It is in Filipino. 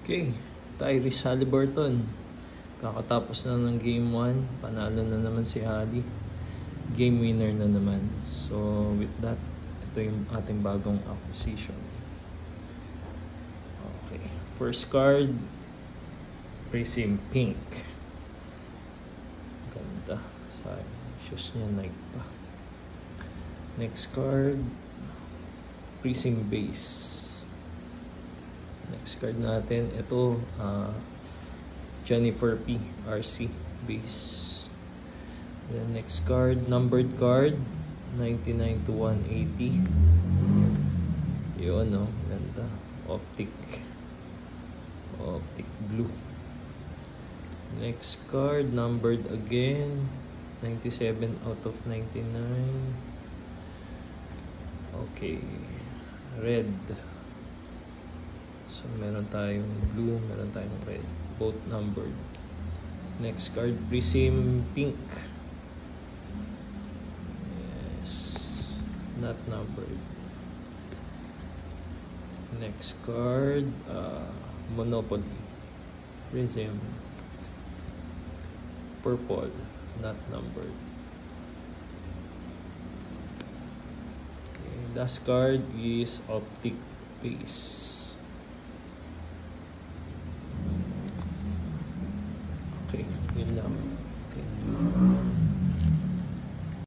Okay, Tyrese Haliburton. Kakatapos na ng Game 1. Panalo na naman si Ali. Game winner na naman. So, with that, ito yung ating bagong acquisition. Okay, first card, Prism Pink. Ganda. Sayang, shoes niya Nike pa. Next card, Prism Base. Next card natin, ito Jennifer P. RC base. Then next card, numbered card 99 to 180. Yun, no? Ganda. Optic blue. Next card, numbered again 97 out of 99. Okay, red. So, meron tayong blue, meron tayong red. Both numbered. Next card, Prism Pink. Yes. Not numbered. Next card, Monopoly. Prism. Purple. Not numbered. Okay. Last card is Optic Base. Okay, yun lang.